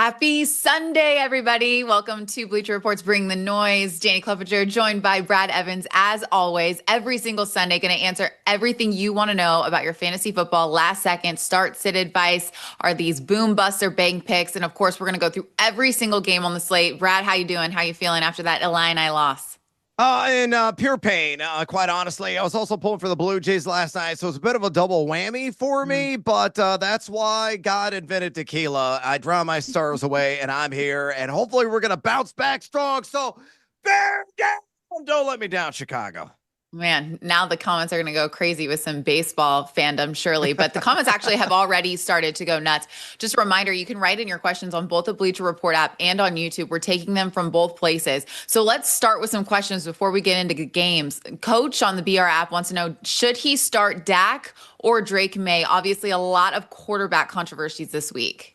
Happy Sunday, everybody. Welcome to Bleacher Report's Bring the Noise. Danny Clevenger joined by Brad Evans. As always, every single Sunday, going to answer everything you want to know about your fantasy football last second start sit advice. Are these boom busts or bang picks? And of course, we're going to go through every single game on the slate. Brad, how you doing? How you feeling after that Illini loss? In pure pain, quite honestly. I was also pulling for the Blue Jays last night, so it was a bit of a double whammy for me, but that's why God invented tequila. I drown my sorrows away, and I'm here, and hopefully we're going to bounce back strong. So, bear down! Don't let me down, Chicago. Man, now the comments are going to go crazy with some baseball fandom, surely. But the comments actually have already started to go nuts. Just a reminder, you can write in your questions on both the Bleacher Report app and on YouTube. We're taking them from both places. So let's start with some questions before we get into games. Coach on the BR app wants to know, should he start Dak or Drake May? Obviously, a lot of quarterback controversies this week.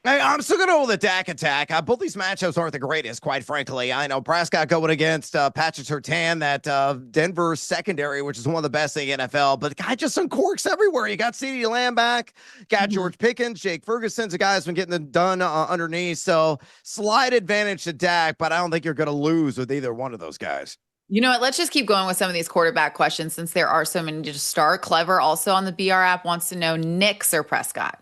I'm still going to hold the Dak attack. Both these matchups aren't the greatest, quite frankly. I know Prescott going against Patrick Surtain, that Denver secondary, which is one of the best in the NFL. But the guy just uncorks everywhere. You got CeeDee Lamb back, got George Pickens, Jake Ferguson's a guy who's been getting it done underneath. So slight advantage to Dak, but I don't think you're going to lose with either one of those guys. You know what? Let's just keep going with some of these quarterback questions since there are so many to start. Clever also on the BR app wants to know Knicks or Prescott.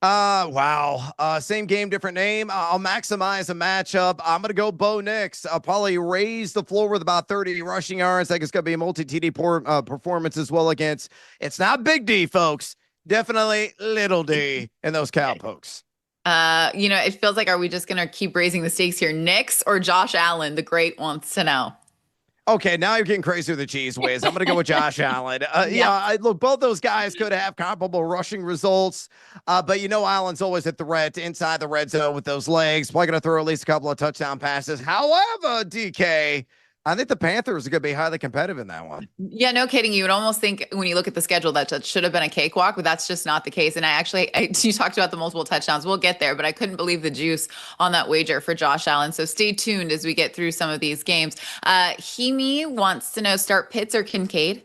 Wow. Same game, different name. I'll maximize a matchup. I'm going to go Bo Nix. I'll probably raise the floor with about 30 rushing yards. I think it's going to be a multi-TD performance as well against, it's not Big D, folks. Definitely Little D in those cowpokes. It feels like, are we just going to keep raising the stakes here? Knicks or Josh Allen, the great, wants to know. Okay, now you're getting crazy with the cheese whiz. I'm going to go with Josh Allen. Look, both those guys could have comparable rushing results, but Allen's always a threat inside the red zone with those legs. Probably going to throw at least a couple of touchdown passes. However, DK, I think the Panthers are going to be highly competitive in that one. Yeah, no kidding. You would almost think when you look at the schedule that should have been a cakewalk, but that's just not the case. And you talked about the multiple touchdowns. We'll get there, but I couldn't believe the juice on that wager for Josh Allen. So stay tuned as we get through some of these games. Heemy wants to know, start Pitts or Kincaid?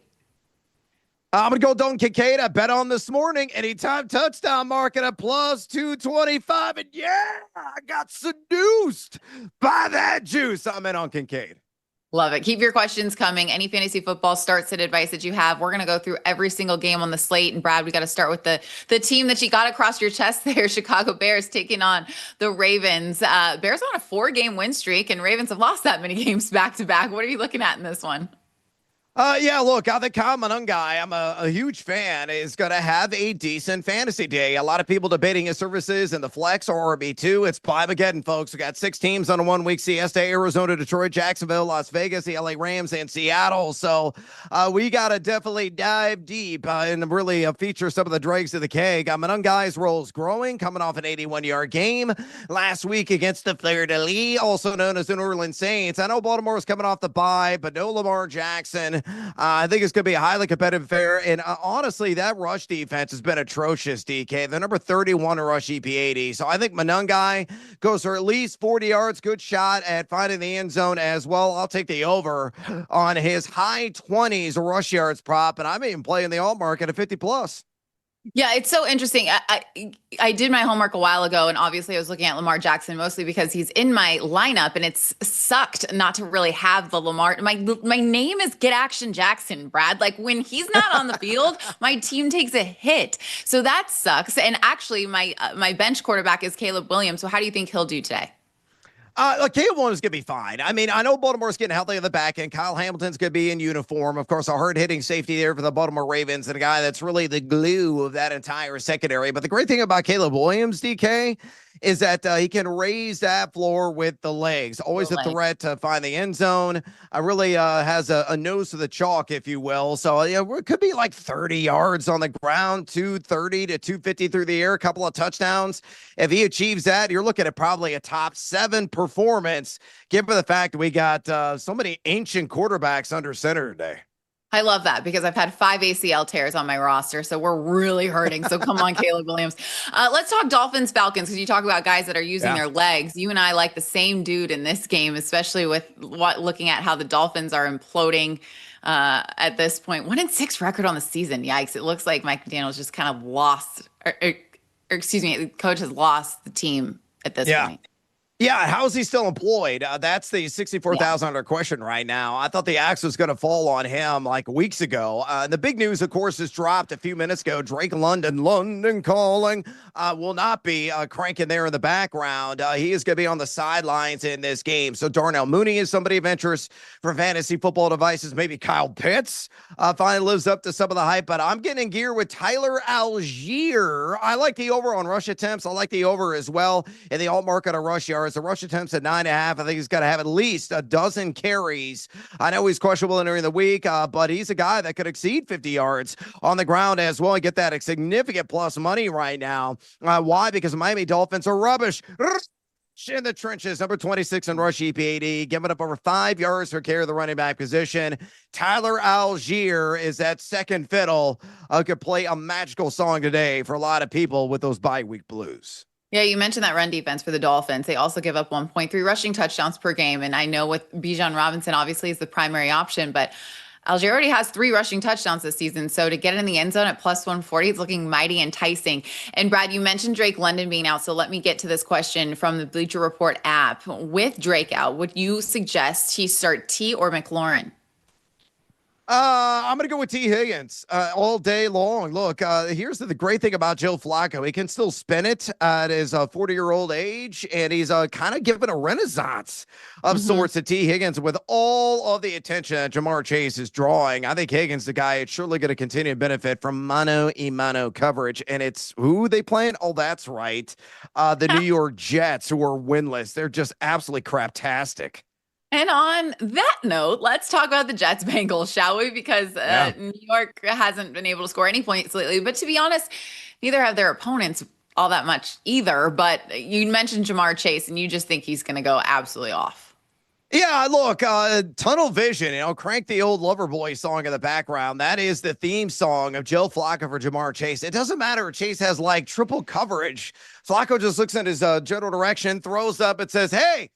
I'm going to go Dalton Kincaid. I bet on this morning. Anytime touchdown market at plus 225. And I got seduced by that juice. I'm in on Kincaid. Love it. Keep your questions coming. Any fantasy football start sit advice that you have. We're going to go through every single game on the slate. And Brad, we got to start with the team that you got across your chest there, Chicago Bears taking on the Ravens. Bears on a 4-game win streak, and Ravens have lost that many games back to back. What are you looking at in this one? Look, I think Kyle Manungai, I'm a huge fan, is going to have a decent fantasy day. A lot of people debating his services in the flex or RB2. It's Bimageddon, folks. We got 6 teams on a 1-week siesta: Arizona, Detroit, Jacksonville, Las Vegas, the LA Rams, and Seattle. So we got to definitely dive deep and really feature some of the dregs of the cake. Manungai's role is growing, coming off an 81-yard game last week against the Fleur-de-Lis, also known as the New Orleans Saints. I know Baltimore is coming off the bye, but no Lamar Jackson. I think it's going to be a highly competitive affair. And honestly, that rush defense has been atrocious, DK. They're number 31 in rush EP80. So I think Manungai goes for at least 40 yards. Good shot at finding the end zone as well. I'll take the over on his high 20s rush yards prop. And I'm even playing the alt market at 50 plus. Yeah, it's so interesting. I did my homework a while ago, and obviously I was looking at Lamar Jackson mostly because he's in my lineup, and it's sucked not to really have the Lamar. My name is Get Action Jackson, Brad. Like, when he's not on the field, my team takes a hit. So that sucks. And actually, my bench quarterback is Caleb Williams. So how do you think he'll do today? Caleb Williams going to be fine. I mean, I know Baltimore's getting healthy on the back end. Kyle Hamilton's going to be in uniform. Of course, a hard-hitting safety there for the Baltimore Ravens, and a guy that's really the glue of that entire secondary. But the great thing about Caleb Williams, DK, is that he can raise that floor with the legs. Always a threat to find the end zone. Really has a nose to the chalk, if you will. So it could be like 30 yards on the ground, 230 to 250 through the air, a couple of touchdowns. If he achieves that, you're looking at probably a top 7 performance, given the fact that we got so many ancient quarterbacks under center today. I love that because I've had 5 ACL tears on my roster, so we're really hurting. So come on, Caleb Williams. Let's talk Dolphins Falcons, because you talk about guys that are using their legs. You and I like the same dude in this game, especially with looking at how the Dolphins are imploding at this point. 1-6 record on the season. Yikes! It looks like Mike McDaniel's just kind of lost, or excuse me, the coach has lost the team at this Yeah. point. Yeah, how is he still employed? That's the Yeah. $64,000 question right now. I thought the axe was going to fall on him like weeks ago. The big news, of course, has dropped a few minutes ago. Drake London calling, will not be cranking there in the background. He is going to be on the sidelines in this game. So Darnell Mooney is somebody of interest for fantasy football devices. Maybe Kyle Pitts finally lives up to some of the hype, but I'm getting in gear with Tyler Algier. I like the over on rush attempts. I like the over as well in the alt market of rush yards. The rush attempts at 9.5. I think he's got to have at least a dozen carries. I know he's questionable during the week, but he's a guy that could exceed 50 yards on the ground as well and get that significant plus money right now. Why? Because the Miami Dolphins are rubbish. In the trenches, number 26 in rush EPAD, giving up over 5 yards per carry of the running back position. Tyler Algier is that second fiddle. Could play a magical song today for a lot of people with those bye week blues. Yeah, you mentioned that run defense for the Dolphins. They also give up 1.3 rushing touchdowns per game. And I know with Bijan Robinson, obviously, is the primary option, but Algier already has 3 rushing touchdowns this season. So to get it in the end zone at plus 140, it's looking mighty enticing. And Brad, you mentioned Drake London being out. So let me get to this question from the Bleacher Report app. With Drake out, would you suggest he start T or McLaurin? I'm going to go with T. Higgins all day long. Look, here's the great thing about Joe Flacco. He can still spin it at his 40-year-old age, and he's kind of given a renaissance of sorts to T. Higgins with all of the attention that Jamar Chase is drawing. I think Higgins, the guy, is surely going to continue to benefit from mano-a-mano coverage, and it's who they playing? Oh, that's right. The New York Jets, who are winless. They're just absolutely craptastic. And on that note, let's talk about the Jets Bengals, shall we? Because New York hasn't been able to score any points lately. But to be honest, neither have their opponents all that much either. But you mentioned Jamar Chase, and you just think he's going to go absolutely off. Yeah, look, tunnel vision, crank the old Loverboy song in the background. That is the theme song of Joe Flacco for Jamar Chase. It doesn't matter if Chase has like triple coverage. Flacco just looks at his general direction, throws up and says, hey,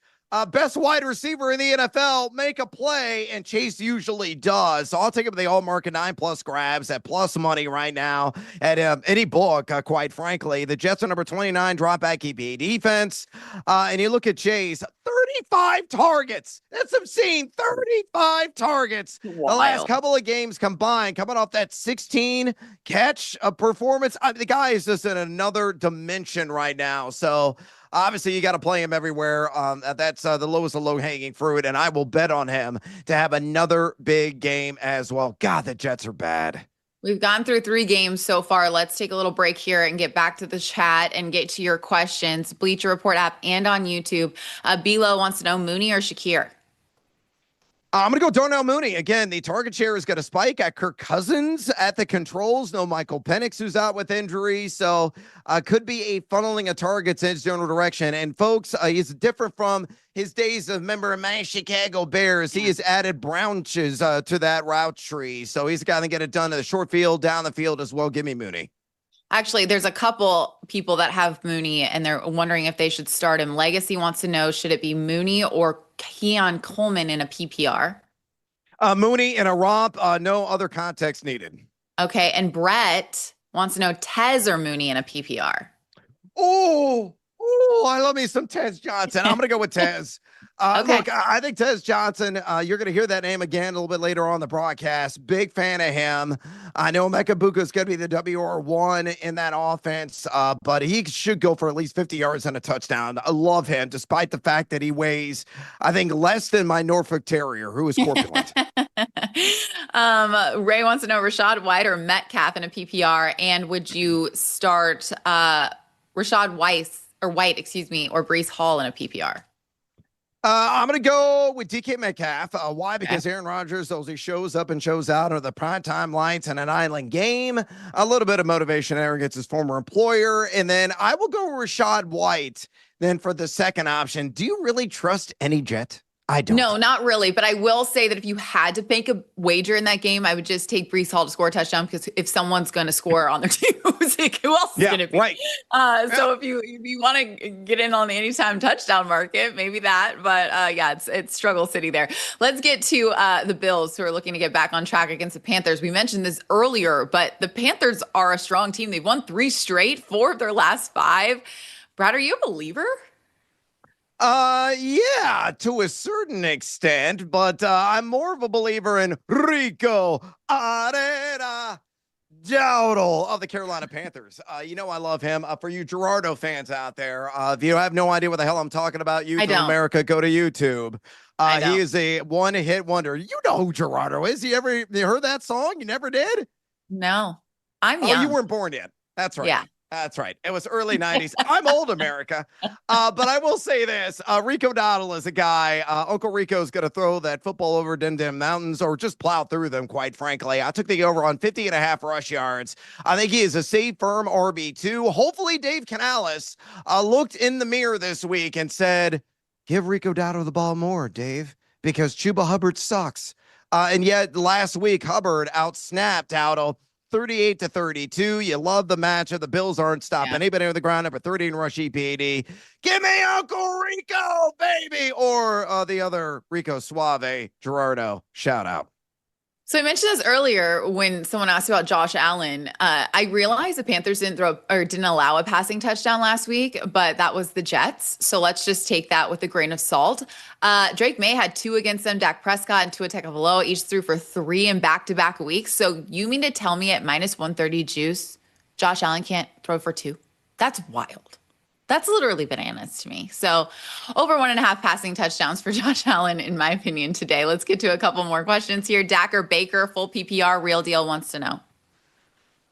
best wide receiver in the NFL, make a play, and Chase usually does. So I'll take him to the all market 9+ grabs at plus money right now at any book, quite frankly. The Jets are number 29 drop back EPA defense. And you look at Chase, 35 targets. That's obscene. 35 targets. Wild. The last couple of games combined, coming off that 16 catch performance. The guy is just in another dimension right now. So obviously, you got to play him everywhere. That's the lowest of low-hanging fruit, and I will bet on him to have another big game as well. God, the Jets are bad. We've gone through 3 games so far. Let's take a little break here and get back to the chat and get to your questions. Bleacher Report app and on YouTube. Bilo wants to know Mooney or Shakir? I'm going to go Darnell Mooney. Again, the target share is going to spike at Kirk Cousins at the controls. No Michael Penix, who's out with injury. So could be a funneling of targets in his general direction. And folks, he's different from his days of member of my Chicago Bears. He has added branches to that route tree. So he's got to get it done in the short field, down the field as well. Give me Mooney. Actually, there's a couple people that have Mooney, and they're wondering if they should start him. Legacy wants to know, should it be Mooney or Keon Coleman in a PPR? Mooney in a romp, no other context needed. Okay, and Brett wants to know Tez or Mooney in a PPR. Oh, I love me some Tez Johnson. I'm going to go with Tez. Okay. Look, I think Tez Johnson, you're going to hear that name again a little bit later on the broadcast. Big fan of him. I know Mekabuka is going to be the WR1 in that offense, but he should go for at least 50 yards and a touchdown. I love him, despite the fact that he weighs, I think, less than my Norfolk Terrier, who is corpulent. Ray wants to know Rashad White or Metcalf in a PPR, and would you start Rashad White, or Breece Hall in a PPR? I'm going to go with DK Metcalf. Why? Because Aaron Rodgers, those he shows up and shows out, are the primetime lights in an island game. A little bit of motivation there against his former employer. And then I will go Rashad White. Then for the second option, do you really trust any Jet? I don't. No, not really. But I will say that if you had to make a wager in that game, I would just take Breece Hall to score a touchdown, because if someo's going to score on their team, who else is going to be? Right. So if you want to get in on the anytime touchdown market, maybe that. But it's struggle city there. Let's get to the Bills, who are looking to get back on track against the Panthers. We mentioned this earlier, but the Panthers are a strong team. They've won 3 straight, 4 of their last 5. Brad, are you a believer? Yeah, to a certain extent, but I'm more of a believer in Rico Arena Dowdle of the Carolina Panthers. I love him. For you Gerardo fans out there, if you have no idea what the hell I'm talking about, I Youth of don't. America, go to YouTube. I He don't. is a one-hit wonder. You know who Gerardo is. You heard that song? You never did? No, I'm Oh, you young. weren't born yet. That's right. Yeah. That's right. It was early 90s. I'm old, America. But I will say this. Rico Dowdle is a guy. Uncle Rico's going to throw that football over Dim Dim Mountains or just plow through them, quite frankly. I took the over on 50.5 rush yards. I think he is a safe, firm RB2. Hopefully, Dave Canales looked in the mirror this week and said, give Rico Dowdle the ball more, Dave, because Chuba Hubbard sucks. And yet last week, Hubbard outsnapped Dowdle 38-32. You love the matchup. The Bills aren't stopping Yeah. anybody on the ground. Number 30 in rush EPAD. Give me Uncle Rico, baby. Or the other Rico Suave, Gerardo. Shout out. So I mentioned this earlier when someone asked about Josh Allen. I realized the Panthers didn't allow a passing touchdown last week, but that was the Jets. So let's just take that with a grain of salt. Drake May had two against them. Dak Prescott and Tua Tagovailoa each threw for three in back-to-back weeks. So you mean to tell me at minus 130 juice, Josh Allen can't throw for two? That's wild. That's literally bananas to me. So over 1.5 passing touchdowns for Josh Allen, in my opinion, today. Let's get to a couple more questions here. Dak or Baker, full PPR, real deal wants to know.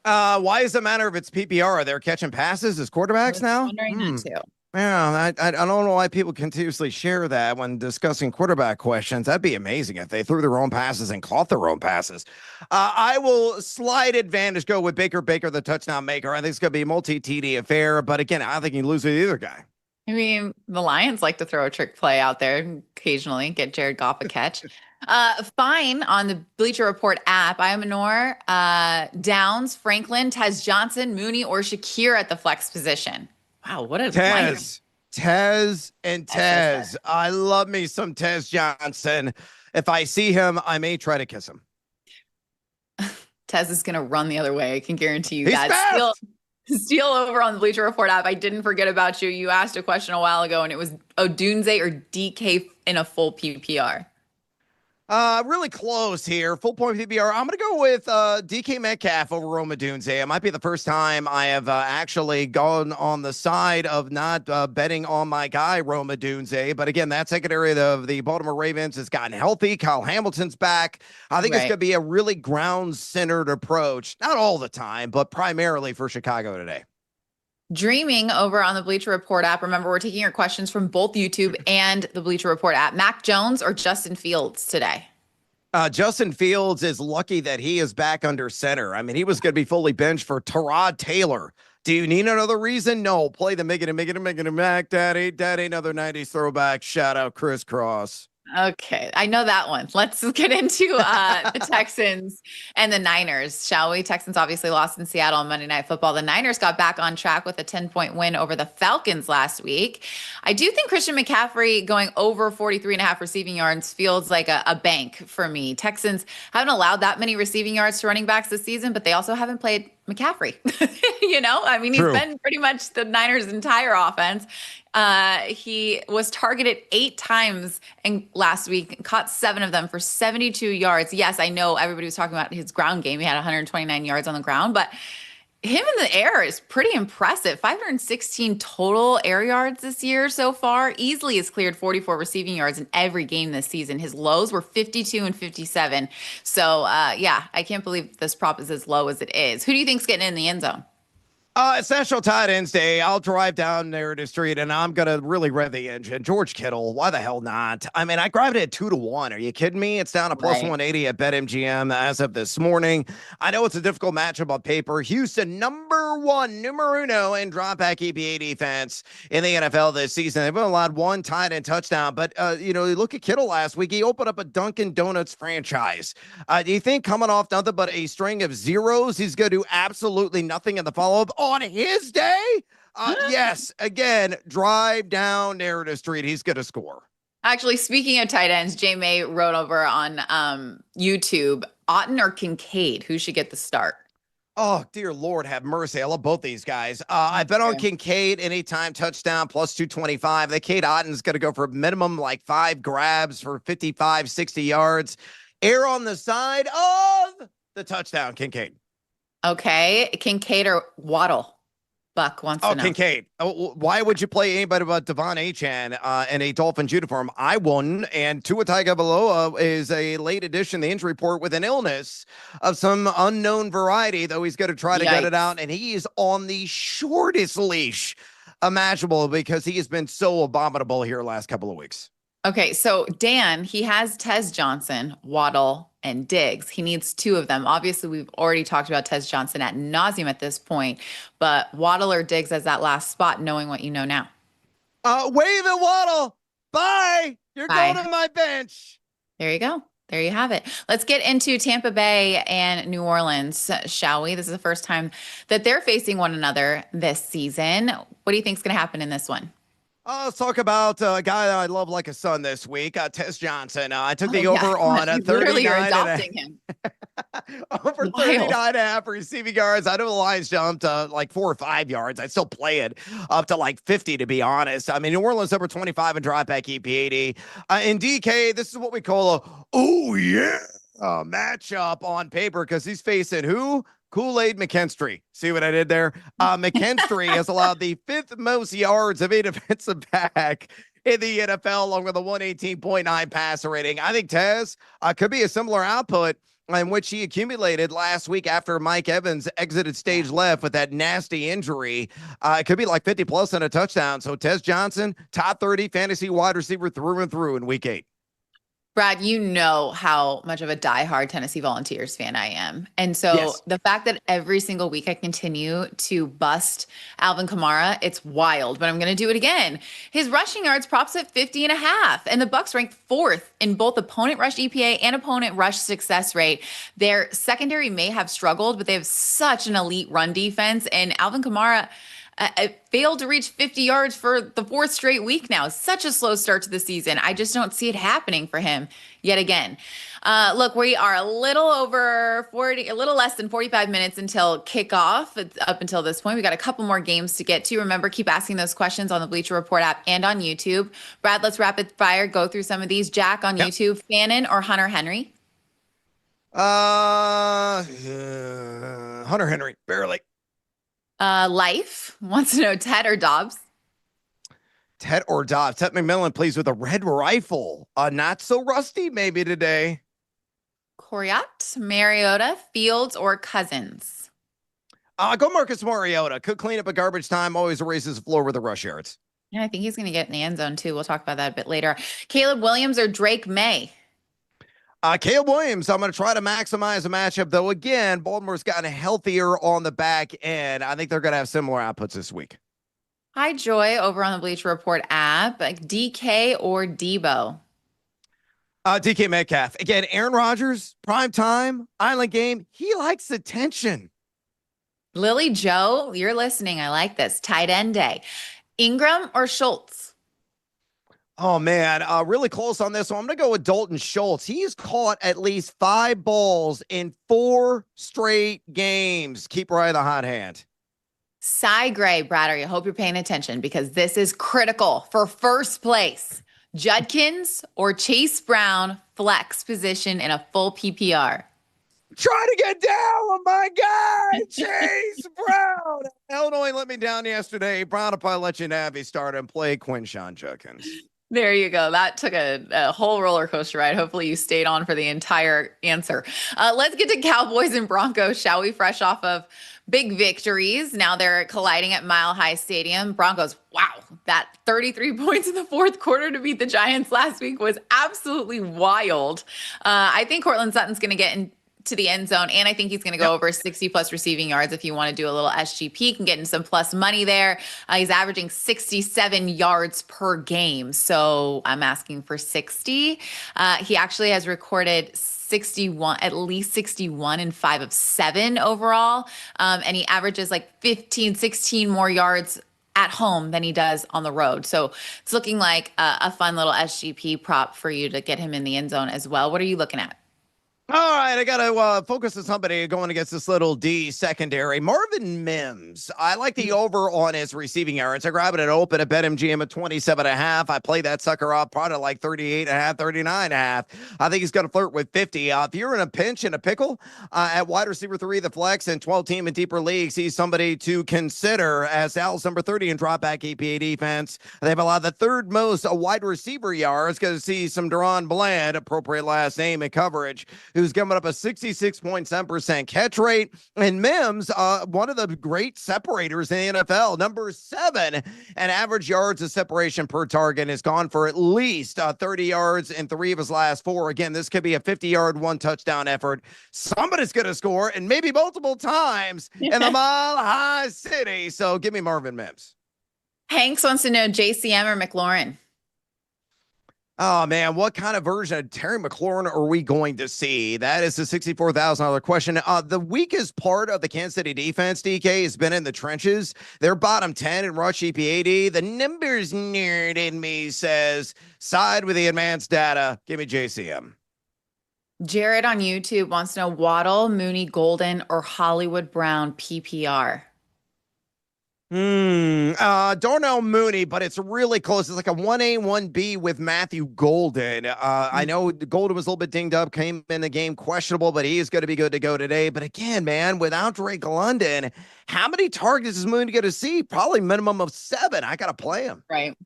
Why does it matter if it's PPR? Are they catching passes as I quarterbacks was now? wondering that too. Yeah, I don't know why people continuously share that when discussing quarterback questions. That'd be amazing if they threw their own passes and caught their own passes. I will slide advantage go with Baker, the touchdown maker. I think it's going to be a multi-TD affair, but again, I think you lose with either guy. I mean, the Lions like to throw a trick play out there occasionally, get Jared Goff a catch. Fine on the Bleacher Report app. I am Manor, Downs, Franklin, Tez Johnson, Mooney, or Shakir at the flex position. Wow, what a lineup. Tez, and Tez. I love me some Tez Johnson. If I see him, I may try to kiss him. Tez is going to run the other way. I can guarantee you He's that. fast. Steal over on the Bleacher Report app. I didn't forget about you. You asked a question a while ago, and it was Odunze or DK in a full PPR. Really close here. Full point PPR. I'm going to go with DK Metcalf over Roma Dunze. It might be the first time I have actually gone on the side of not betting on my guy, Roma Dunze. But again, that secondary of the Baltimore Ravens has gotten healthy. Kyle Hamilton's back. I think it's going to be a really ground-centered approach. Not all the time, but primarily for Chicago today. Dreaming over on the Bleacher Report app. Remember, we're taking your questions from both YouTube and the Bleacher Report app. Mac Jones or Justin Fields today? Justin Fields is lucky that he is back under center. I mean, he was going to be fully benched for Tyrod Taylor. Do you need another reason? No. Play the make it, Mac Daddy, another 90s throwback. Shout out Chris Cross. Okay, I know that one. Let's get into the Texans and the Niners, shall we? Texans obviously lost in Seattle on Monday Night Football. The Niners got back on track with a 10-point win over the Falcons last week. I do think Christian McCaffrey going over 43.5 receiving yards feels like a bank for me. Texans haven't allowed that many receiving yards to running backs this season, but they also haven't played McCaffrey. I mean, he's been pretty much the Niners' entire offense. He was targeted 8 times last week, caught 7 of them for 72 yards. Yes, I know everybody was talking about his ground game. He had 129 yards on the ground, but him in the air is pretty impressive. 516 total air yards this year so far. Easily has cleared 44 receiving yards in every game this season. His lows were 52 and 57. So, yeah, I can't believe this prop is as low as it is. Who do you think's getting in the end zone? It's National Tight Ends Day. I'll drive down Narrative Street and I'm going to really rev the engine. George Kittle, why the hell not? I mean, I grabbed it at 2-1. Are you kidding me? It's down to plus 180 at BetMGM as of this morning. I know it's a difficult matchup on paper. Houston, numero uno in drop back EPA defense in the NFL this season. They've only allowed 1 tight end touchdown, but you look at Kittle last week. He opened up a Dunkin' Donuts franchise. Do you think coming off nothing but a string of zeros, he's going to do absolutely nothing in the follow-up on his day? Yes, again, drive down Narrative Street. He's going to score. Actually, speaking of tight ends, Jay May wrote over on YouTube, Otten or Kincaid, who should get the start? Oh, dear Lord, have mercy. I love both these guys. Me I bet on too. Kincaid anytime touchdown plus 225. The Cade Otton's going to go for minimum like 5 grabs for 55, 60 yards. Air on the side of the touchdown, Kincaid. Okay, Kincaid or Waddle? Buck wants Oh, to know. Kincaid. Oh, why would you play anybody but Devon Achan in a Dolphins uniform? I wouldn't. And Tua Tagovailoa is a late addition to the injury report with an illness of some unknown variety, though he's going to try to gut it Yikes. out. And he is on the shortest leash imaginable because he has been so abominable here last couple of weeks. Okay, so Dan, he has Tez Johnson, Waddle, and Diggs. He needs two of them. Obviously, we've already talked about Tez Johnson at nauseum at this point, but Waddle or Diggs as that last spot, knowing what you know now. Wave and Waddle. Bye. You're going Bye. to my bench. There you go. There you have it. Let's get into Tampa Bay and New Orleans, shall we? This is the first time that they're facing one another this season. What do you think is going to happen in this one? Let's talk about a guy that I love like a son this week, Tess Johnson. I took Oh, the yeah. over on a You literally are 39 and adopting him. over Wild. 39 and a half receiving yards. I know the Lions jumped like 4 or 5 yards. I'd still play it up to like 50, to be honest. I mean, New Orleans over 25 and drop back EP80. In DK, this is what we call a, oh, yeah, matchup on paper because he's facing who? Kool-Aid McKinstry. See what I did there? McKinstry has allowed the fifth most yards of a defensive back in the NFL, along with a 118.9 passer rating. I think Tez could be a similar output in which he accumulated last week after Mike Evans exited stage left with that nasty injury. It could be like 50 plus and a touchdown. So Tez Johnson, top 30 fantasy wide receiver through and through in week 8. Brad, you know how much of a diehard Tennessee Volunteers fan I am. And so Yes. the fact that every single week I continue to bust Alvin Kamara, it's wild, but I'm going to do it again. His rushing yards props at 50 and a half, and the Bucks ranked fourth in both opponent rush EPA and opponent rush success rate. Their secondary may have struggled, but they have such an elite run defense, and Alvin Kamara failed to reach 50 yards for the fourth straight week now. Such a slow start to the season. I just don't see it happening for him yet again. Look, we are a little over 40, a little less than 45 minutes until kickoff. It's up until this point. We got a couple more games to get to. Remember, keep asking those questions on the Bleacher Report app and on YouTube. Brad, let's rapid fire go through some of these. Jack on Yep. YouTube, Fannin or Hunter Henry? Hunter Henry, barely. Life wants to know Ted or Dobbs. Ted or Dobbs. Ted McMillan plays with a red rifle. Not so rusty maybe today. Coriat, Mariota, Fields, or Cousins? Go Marcus Mariota. Could clean up a garbage time. Always raises the floor with the rush yards. Yeah, I think he's going to get in the end zone too. We'll talk about that a bit later. Caleb Williams or Drake May? Caleb Williams, I'm going to try to maximize the matchup, though. Again, Baltimore's gotten healthier on the back end. I think they're going to have similar outputs this week. Hi, Joy, over on the Bleacher Report app. Like DK or Debo? DK Metcalf. Again, Aaron Rodgers, prime time, island game. He likes attention. Lily Joe, you're listening. I like this. Tight end day. Ingram or Schultz? Oh, man. Really close on this one. I'm going to go with Dalton Schultz. He's caught at least 5 balls in 4 straight games. Keep right the hot hand. Cy Gray, Brad, I hope you're paying attention because this is critical for first place. Judkins or Chase Brown, flex position in a full PPR? Try to get down on my guy, Chase Brown. Illinois let me down yesterday. Brown will probably let you Navi start and play Quinshawn Judkins. There you go. That took a whole roller coaster ride. Hopefully you stayed on for the entire answer. Let's get to Cowboys and Broncos, shall we? Fresh off of big victories. Now they're colliding at Mile High Stadium. Broncos, wow, that 33 points in the fourth quarter to beat the Giants last week was absolutely wild. I think Cortland Sutton's going to get into the end zone, and I think he's going to go over 60 plus receiving yards. If you want to do a little SGP, can get in some plus money there. He's averaging 67 yards per game, so I'm asking for 60. He actually has recorded 61, at least 61 in 5 of 7 overall, and he averages like 15, 16 more yards at home than he does on the road. So it's looking like a fun little SGP prop for you to get him in the end zone as well. What are you looking at? All right, I got to focus on somebody going against this little D secondary. Marvin Mims. I like the over on his receiving yards. I grab it at open at BetMGM at 27.5. I play that sucker up probably like 38.5, 39.5. I think he's going to flirt with 50. If you're in a pinch in a pickle at wide receiver 3, the flex, and 12 team and deeper leagues, he's somebody to consider as Dallas number 30 in drop back EPA defense. They've allowed the third most wide receiver yards. Going to see some Deron Bland, appropriate last name and coverage, who's coming up a 66.7% catch rate. And Mims, one of the great separators in the NFL, number 7, and average yards of separation per target, has gone for at least 30 yards in 3 of his last 4. Again, this could be a 50-yard, 1-touchdown effort. Somebody's going to score, and maybe multiple times in the Mile High City. So give me Marvin Mims. Hanks wants to know JCM or McLaurin. Oh, man, what kind of version of Terry McLaurin are we going to see? That is the $64,000 question. The weakest part of the Kansas City defense, DK, has been in the trenches. They're bottom 10 in rush EPAD. The numbers nerd in me says side with the advanced data. Give me JCM. Jared on YouTube wants to know Waddle, Mooney, Golden, or Hollywood Brown PPR. Darnell Mooney, but it's really close. It's like a 1A, 1B with Matthew Golden. I know Golden was a little bit dinged up, came in the game questionable, but he is going to be good to go today. But again, man, without Drake London, how many targets is Mooney going to see? Probably minimum of 7. I got to play him. Right.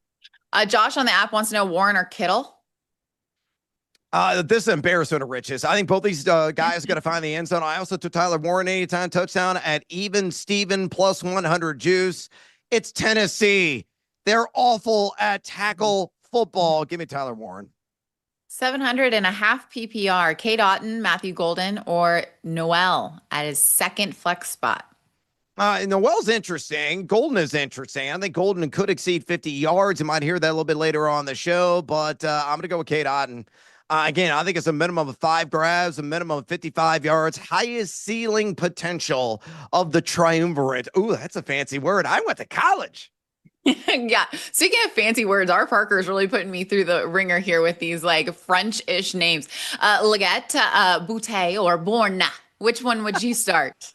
Josh on the app wants to know Warren or Kittle. This is embarrassment of riches. I think both these guys are going to find the end zone. I also took Tyler Warren anytime touchdown at even Steven plus 100 juice. It's Tennessee. They're awful at tackle football. Give me Tyler Warren. 700.5 PPR. Kate Otten, Matthew Golden, or Noel at his second flex spot. Noel's interesting. Golden is interesting. I think Golden could exceed 50 yards. You might hear that a little bit later on the show, but I'm going to go with Kate Otten. Again, I think it's a minimum of 5 grabs, a minimum of 55 yards, highest ceiling potential of the triumvirate. Ooh, that's a fancy word. I went to college. Yeah. Speaking of fancy words, our Parker's really putting me through the ringer here with these like French-ish names. Leggett, Boutte, or Borna. Which one would you start?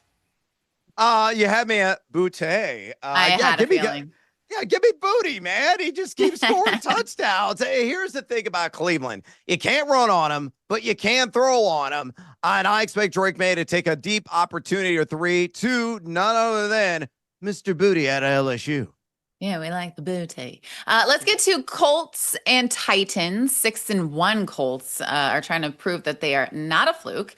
You had me at Boutte. I had a feeling. Yeah, give me Booty, man. He just keeps scoring touchdowns. Hey, here's the thing about Cleveland. You can't run on him, but you can throw on him. And I expect Drake May to take a deep opportunity or 3 to none other than Mr. Booty at LSU. Yeah, we like the booty. Let's get to Colts and Titans. 6-1 Colts are trying to prove that they are not a fluke.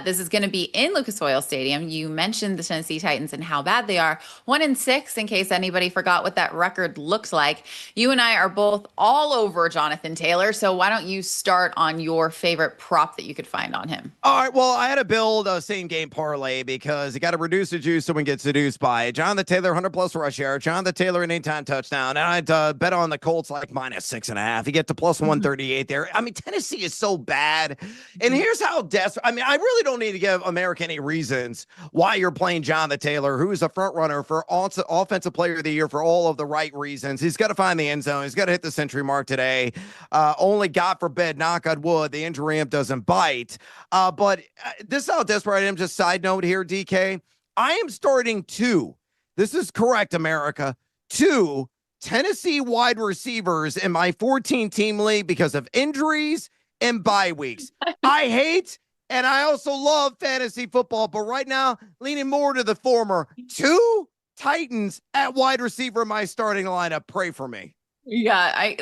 This is going to be in Lucas Oil Stadium. You mentioned the Tennessee Titans and how bad they are. 1-6, in case anybody forgot what that record looked like. You and I are both all over Jonathan Taylor. So why don't you start on your favorite prop that you could find on him? All right. Well, I had to build a same game parlay because you got to reduce the juice so one gets seduced by it. Jonathan Taylor, 100 plus rush yard. Jonathan Taylor, an time touchdown, and I'd bet on the Colts like -6.5. You get to plus 138 there. I mean, Tennessee is so bad, and here's how desperate. I mean, I really don't need to give America any reasons why you're playing Jonathan Taylor, who is a front runner for offensive player of the year for all of the right reasons. He's got to find the end zone. He's got to hit the century mark today. Only God forbid, knock on wood, the injury ramp doesn't bite. But this is how desperate I am. Just side note here, DK. I am starting 2. This is correct, America. 2 Tennessee wide receivers in my 14-team league because of injuries and bye weeks. I hate and I also love fantasy football, but right now, leaning more to the former. 2 Titans at wide receiver in my starting lineup. Pray for me. Yeah, I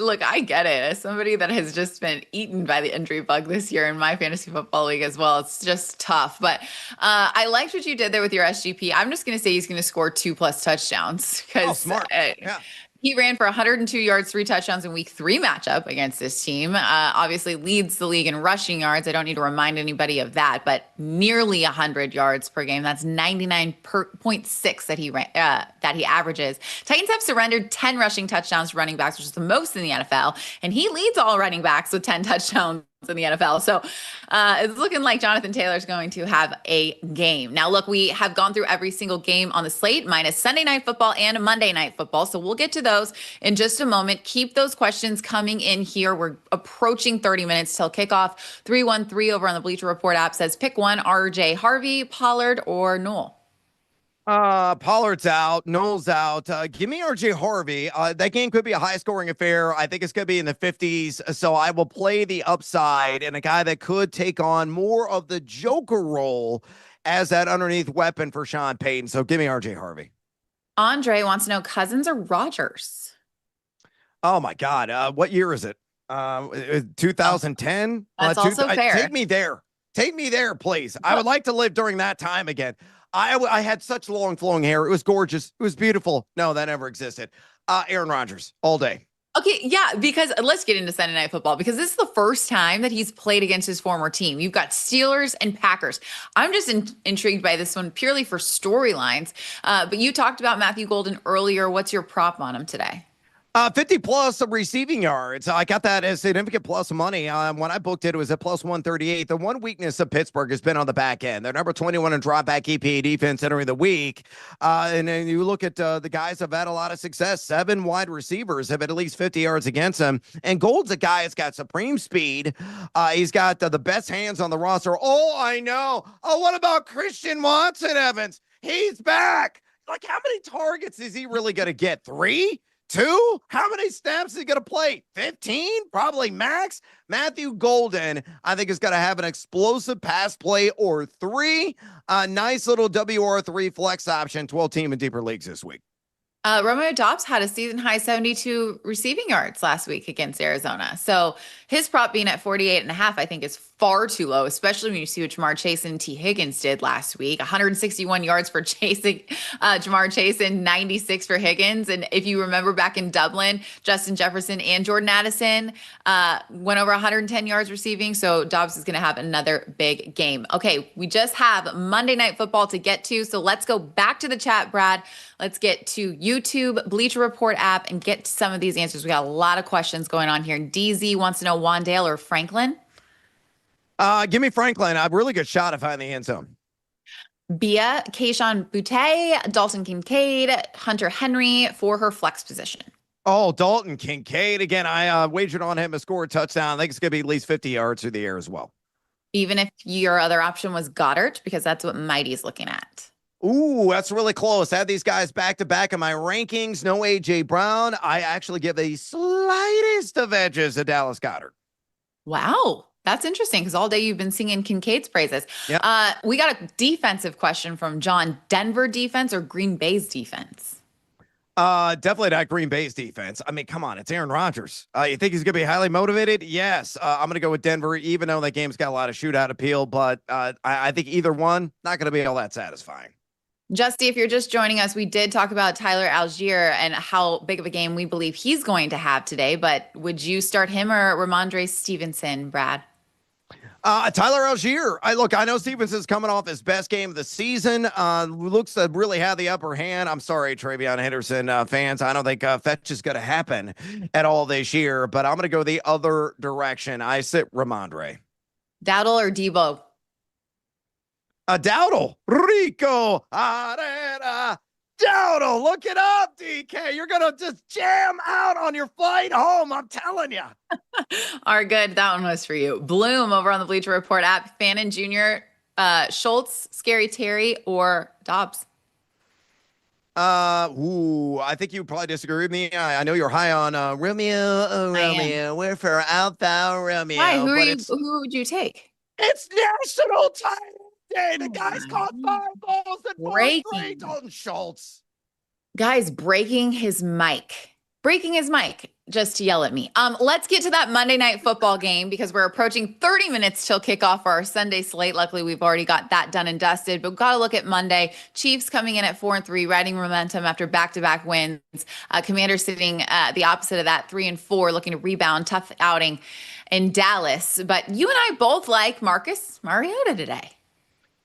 get it. As somebody that has just been eaten by the injury bug this year in my fantasy football league as well, it's just tough. But I liked what you did there with your SGP. I'm just going to say he's going to score 2+ touchdowns because smart. Yeah. He ran for 102 yards, 3 touchdowns in week 3 matchup against this team. Obviously leads the league in rushing yards. I don't need to remind anybody of that, but nearly 100 yards per game. That's 99.6 that he averages. Titans have surrendered 10 rushing touchdowns to running backs, which is the most in the NFL. And he leads all running backs with 10 touchdowns in the NFL. So it's looking like Jonathan Taylor's going to have a game. Now, look, we have gone through every single game on the slate, minus Sunday Night Football and Monday Night Football. So we'll get to those in just a moment. Keep those questions coming in here. We're approaching 30 minutes till kickoff. 313 over on the Bleacher Report app says pick one, RJ Harvey, Pollard, or Noel. Pollard's out, Noel's out. Give me RJ Harvey. That game could be a high scoring affair. I think it's going to be in the 50s. So I will play the upside and a guy that could take on more of the Joker role as that underneath weapon for Sean Payton. So give me RJ Harvey. Andre wants to know Cousins or Rodgers. Oh my God. What year is it? 2010. That's also fair. Take me there. Take me there, please. I would like to live during that time again. I had such long flowing hair. It was gorgeous. It was beautiful. No, that never existed. Aaron Rodgers all day. Okay, yeah, because let's get into Sunday Night Football because this is the first time that he's played against his former team. You've got Steelers and Packers. I'm just intrigued by this one purely for storylines. But you talked about Matthew Golden earlier. What's your prop on him today? 50 plus receiving yards. I got that as significant plus money. When I booked it, it was at plus 138. The one weakness of Pittsburgh has been on the back end. They're number 21 in drop back EPA defense entering the week. And then you look at the guys have had a lot of success. 7 wide receivers have had at least 50 yards against them. And Gold's a guy that's got supreme speed. He's got the best hands on the roster. Oh, I know. Oh, what about Christian Watson, Evans? He's back. Like, how many targets is he really going to get? 3? 2? How many snaps is he going to play? 15? Probably max. Matthew Golden, I think, is going to have an explosive pass play or 3. A nice little WR3 flex option, 12 team and deeper leagues this week. Romeo Doubs had a season high 72 receiving yards last week against Arizona. So his prop being at 48.5, I think is far too low, especially when you see what Jamar Chase and T. Higgins did last week. 161 yards for Jamar Chase and 96 for Higgins. And if you remember back in Dublin, Justin Jefferson and Jordan Addison went over 110 yards receiving. So Doubs is going to have another big game. Okay, we just have Monday Night Football to get to. So let's go back to the chat, Brad. Let's get to YouTube, Bleacher Report app, and get to some of these answers. We got a lot of questions going on here. DZ wants to know Wandale or Franklin. Give me Franklin. A really good shot if I'm in the end zone. Bia, Keyshawn Boutte, Dalton Kincaid, Hunter Henry for her flex position. Oh, Dalton Kincaid. Again, I wagered on him to score a touchdown. I think it's going to be at least 50 yards through the air as well. Even if your other option was Goddard, because that's what Mighty's looking at. Ooh, that's really close. I had these guys back to back in my rankings. No A.J. Brown. I actually give the slightest of edges to Dallas Goedert. Wow. That's interesting because all day you've been singing Kincaid's praises. Yep. We got a defensive question from John. Denver defense or Green Bay's defense? Definitely not Green Bay's defense. I mean, come on, it's Aaron Rodgers. You think he's going to be highly motivated? Yes. I'm going to go with Denver, even though that game's got a lot of shootout appeal. But I think either one, not going to be all that satisfying. Justy, if you're just joining us, we did talk about Tyler Algier and how big of a game we believe he's going to have today. But would you start him or Ramondre Stevenson, Brad? Tyler Algier. I know Stevenson's coming off his best game of the season. Looks to really have the upper hand. I'm sorry, Travion Henderson fans. I don't think fetch is going to happen at all this year, but I'm going to go the other direction. I sit Ramondre. Dowdle or Debo? Dowdle. Rico Herrera. Dowdle. Look it up, DK. You're going to just jam out on your flight home. I'm telling you. Are good. That one was for you. Bloom over on the Bleacher Report app. Fannin Jr., Schultz, Scary Terry, or Dobbs? I think you probably disagree with me. I know you're high on Romeo. We're for Alpha Romeo. Why? Who would you take? It's National Title Day. The guy's caught 5 balls and 4 straight. Dalton Schultz. Guys, breaking his mic just to yell at me. Let's get to that Monday Night Football game because we're approaching 30 minutes till kickoff for our Sunday slate. Luckily, we've already got that done and dusted, but we've got to look at Monday. Chiefs coming in at 4-3, riding momentum after back-to-back wins. Commanders sitting the opposite of that, 3-4, looking to rebound, tough outing in Dallas. But you and I both like Marcus Mariota today.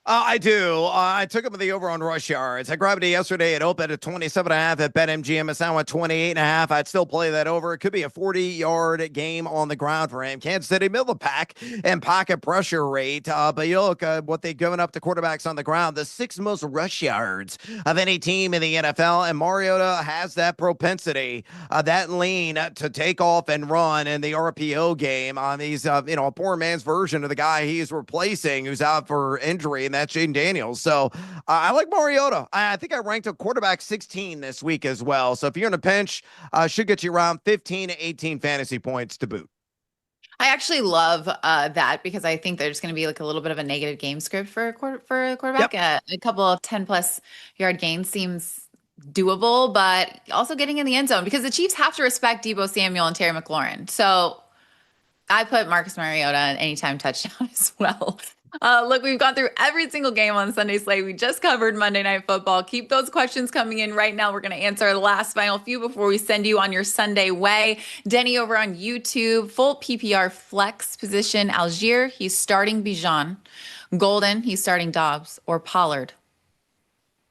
I do. I took him to the over on rush yards. I grabbed it yesterday. It opened at 27.5 at BetMGM. It's now at 28.5. I'd still play that over. It could be a 40-yard game on the ground for him. Kansas City, middle of the pack and pocket pressure rate. But you look what they've given up to quarterbacks on the ground, the sixth most rush yards of any team in the NFL. And Mariota has that propensity, that lean to take off and run in the RPO game. He's, a poor man's version of the guy he's replacing who's out for injury. And that's Jaden Daniels. So I like Mariota. I think I ranked a quarterback 16 this week as well. So if you're in a pinch, should get you around 15 to 18 fantasy points to boot. I actually love that because I think there's going to be like a little bit of a negative game script for a quarterback. Yep. A couple of 10+ yard gains seems doable, but also getting in the end zone because the Chiefs have to respect Debo Samuel and Terry McLaurin. So I put Marcus Mariota an anytime touchdown as well. Look, we've gone through every single game on Sunday slate. We just covered Monday Night Football. Keep those questions coming in right now. We're going to answer the last final few before we send you on your Sunday way. Denny over on YouTube, full PPR flex position. Algier, he's starting Bijan. Golden, he's starting Dobbs or Pollard.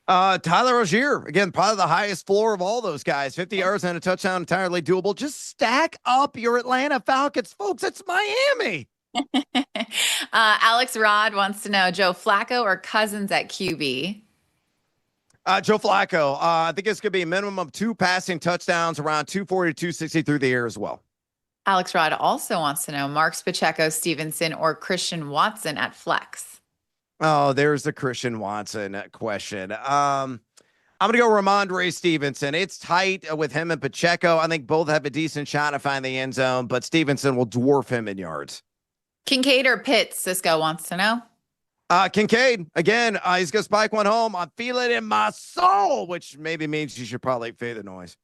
Tyler Rozier, again, probably the highest floor of all those guys. 50 yards and a touchdown, entirely doable. Just stack up your Atlanta Falcons, folks. It's Miami. Alex Rod wants to know Joe Flacco or Cousins at QB. Joe Flacco. I think it's going to be a minimum of 2 passing touchdowns, around 240 to 260 through the air as well. Alex Rod also wants to know Marks Pacheco, Stevenson, or Christian Watson at flex. Oh, there's the Christian Watson question. I'm going to go Ramondre Stevenson. It's tight with him and Pacheco. I think both have a decent shot to find the end zone, but Stevenson will dwarf him in yards. Kincaid or Pitts, Cisco wants to know. Kincaid, again, he's going to spike one home. I feel it in my soul, which maybe means you should probably fade the noise.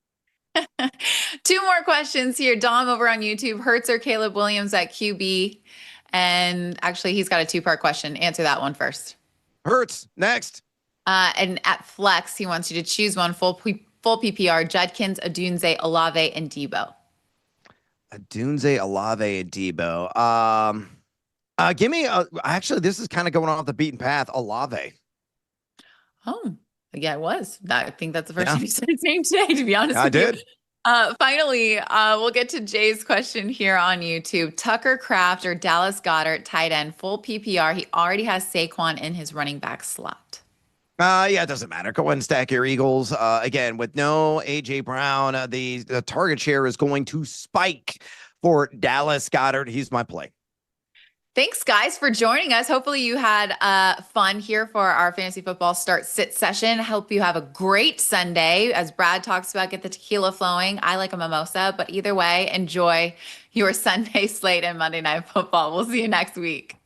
2 more questions here. Dom over on YouTube, Hurts or Caleb Williams at QB? And actually, he's got a 2-part question. Answer that one first. Hurts, next. And at flex, he wants you to choose one full PPR, Judkins, Adunze, Olave, and Debo. Adunze, Olave, and Debo. Give me actually, this is kind of going off the beaten path. Olave. Oh, yeah, it was. I think that's the first time you said his name today, to be honest with you. I did. Finally, we'll get to Jay's question here on YouTube. Tucker Kraft or Dallas Goedert, tight end, full PPR. He already has Saquon in his running back slot. Yeah, it doesn't matter. Go ahead and stack your Eagles. Again, with no A.J. Brown, the target share is going to spike for Dallas Goedert. He's my play. Thanks, guys, for joining us. Hopefully you had fun here for our fantasy football start sit session. Hope you have a great Sunday. As Brad talks about, get the tequila flowing. I like a mimosa, but either way, enjoy your Sunday slate and Monday Night Football. We'll see you next week.